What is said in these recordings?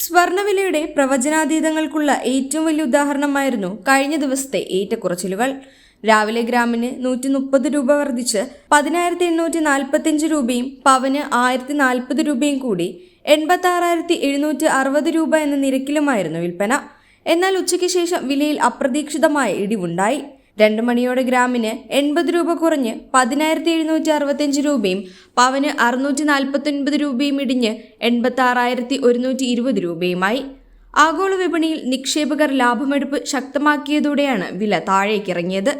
സ്വർണ്ണവിലയുടെ പ്രവചനാതീതങ്ങൾക്കുള്ള ഏറ്റവും വലിയ ഉദാഹരണമായിരുന്നു കഴിഞ്ഞ ദിവസത്തെ ഏറ്റക്കുറച്ചിലുകൾ. രാവിലെ ഗ്രാമിന് 130 രൂപ വർദ്ധിച്ച് 10,845 രൂപയും പവന് 1,040 രൂപയും കൂടി 86,760 രൂപ എന്ന നിരക്കിലുമായിരുന്നു വിൽപ്പന. എന്നാൽ ഉച്ചയ്ക്ക് ശേഷം വിലയിൽ അപ്രതീക്ഷിതമായ ഇടിവുണ്ടായി. 2 മണിയോടെ ഗ്രാമിന് 80 രൂപ കുറഞ്ഞ് 10,765 രൂപയും പവന് 649 രൂപയും ഇടിഞ്ഞ് 86,120 രൂപയുമായി. ആഗോള വിപണിയിൽ നിക്ഷേപകർ ലാഭമെടുപ്പ് ശക്തമാക്കിയതോടെയാണ് വില താഴേക്കിറങ്ങിയത്.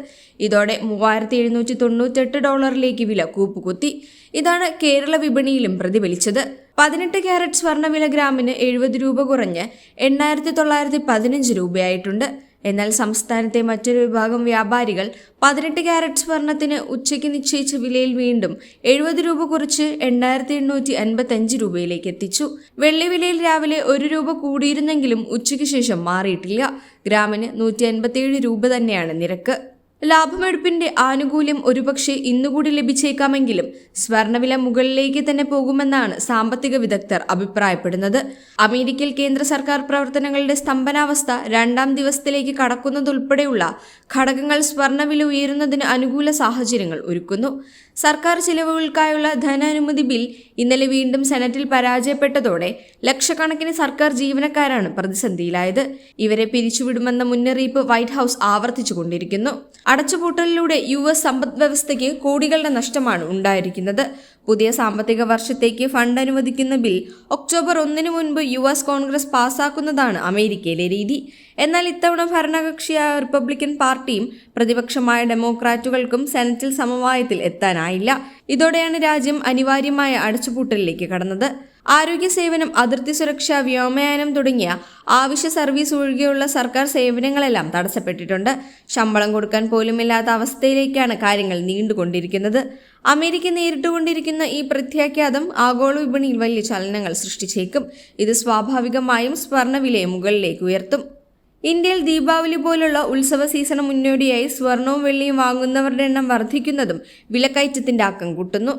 ഇതോടെ $3,798 വില കൂപ്പുകുത്തി. ഇതാണ് കേരള വിപണിയിലും പ്രതിഫലിച്ചത്. 18 ക്യാരറ്റ് സ്വർണ്ണവില ഗ്രാമിന് 70 രൂപ കുറഞ്ഞ് 8,915 രൂപയായിട്ടുണ്ട്. എന്നാൽ സംസ്ഥാനത്തെ മറ്റൊരു വിഭാഗം വ്യാപാരികൾ 18 ക്യാരറ്റ് സ്വർണത്തിന് ഉച്ചയ്ക്ക് നിശ്ചയിച്ച വിലയിൽ വീണ്ടും 70 രൂപ കുറച്ച് 8,855 രൂപയിലേക്ക് എത്തിച്ചു. വെള്ളി വിലയിൽ രാവിലെ 1 രൂപ കൂടിയിരുന്നെങ്കിലും ഉച്ചയ്ക്ക് ശേഷം മാറിയിട്ടില്ല. ഗ്രാമിന് 187 രൂപ തന്നെയാണ് നിരക്ക്. ലാഭമെടുപ്പിന്റെ ആനുകൂല്യം ഒരുപക്ഷെ ഇന്നുകൂടി ലഭിച്ചേക്കാമെങ്കിലും സ്വർണ്ണവില മുകളിലേക്ക് തന്നെ പോകുമെന്നാണ് സാമ്പത്തിക വിദഗ്ധർ അഭിപ്രായപ്പെടുന്നത്. അമേരിക്കയിൽ കേന്ദ്ര സർക്കാർ പ്രവർത്തനങ്ങളുടെ സ്തംഭനാവസ്ഥ 2ാം ദിവസത്തിലേക്ക് കടക്കുന്നതുൾപ്പെടെയുള്ള ഘടകങ്ങൾ സ്വർണ്ണവില ഉയരുന്നതിന് അനുകൂല സാഹചര്യങ്ങൾ ഒരുക്കുന്നു. സർക്കാർ ചിലവുകൾക്കായുള്ള ധനാനുമതി ബിൽ ഇന്നലെ വീണ്ടും സെനറ്റിൽ പരാജയപ്പെട്ടതോടെ ലക്ഷക്കണക്കിന് സർക്കാർ ജീവനക്കാരാണ് പ്രതിസന്ധിയിലായത്. ഇവരെ പിരിച്ചുവിടുമെന്ന മുന്നറിയിപ്പ് വൈറ്റ് ഹൌസ് ആവർത്തിച്ചുകൊണ്ടിരിക്കുന്നു. അടച്ചുപൂട്ടലിലൂടെ US സമ്പദ് വ്യവസ്ഥയ്ക്ക് കോടികളുടെ നഷ്ടമാണ് ഉണ്ടായിരിക്കുന്നത്. പുതിയ സാമ്പത്തിക വർഷത്തേക്ക് ഫണ്ട് അനുവദിക്കുന്ന ബിൽ ഒക്ടോബർ 1 മുൻപ് US കോൺഗ്രസ് പാസാക്കുന്നതാണ് അമേരിക്കയിലെ രീതി. എന്നാൽ ഇത്തവണ ഭരണകക്ഷിയായ റിപ്പബ്ലിക്കൻ പാർട്ടിയും പ്രതിപക്ഷമായ ഡെമോക്രാറ്റുകൾക്കും സെനറ്റിൽ സമവായത്തിൽ എത്താനായില്ല. ഇതോടെയാണ് രാജ്യം അനിവാര്യമായ അടച്ചുപൂട്ടലിലേക്ക് കടന്നത്. ആരോഗ്യ സേവനം, അതിർത്തി സുരക്ഷ, വ്യോമയാനം തുടങ്ങിയ ആവശ്യ സർവീസ് ഒഴികെയുള്ള സർക്കാർ സേവനങ്ങളെല്ലാം തടസ്സപ്പെട്ടിട്ടുണ്ട്. ശമ്പളം കൊടുക്കാൻ പോലുമില്ലാത്ത അവസ്ഥയിലേക്കാണ് കാര്യങ്ങൾ നീണ്ടുകൊണ്ടിരിക്കുന്നത്. അമേരിക്ക നേരിട്ടുകൊണ്ടിരിക്കുന്ന ഈ പ്രത്യാഘാതം ആഗോള വിപണിയിൽ വലിയ ചലനങ്ങൾ സൃഷ്ടിച്ചേക്കും. ഇത് സ്വാഭാവികമായും സ്വർണ്ണവിലയെ മുകളിലേക്ക് ഉയർത്തും. ഇന്ത്യയിൽ ദീപാവലി പോലുള്ള ഉത്സവ സീസണ് മുന്നോടിയായി സ്വർണവും വെള്ളിയും വാങ്ങുന്നവരുടെ എണ്ണം വർദ്ധിക്കുന്നതും വിലക്കയറ്റത്തിന്റെ ആക്കം കൂട്ടുന്നു.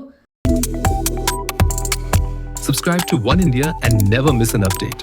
Subscribe to One India and never miss an update.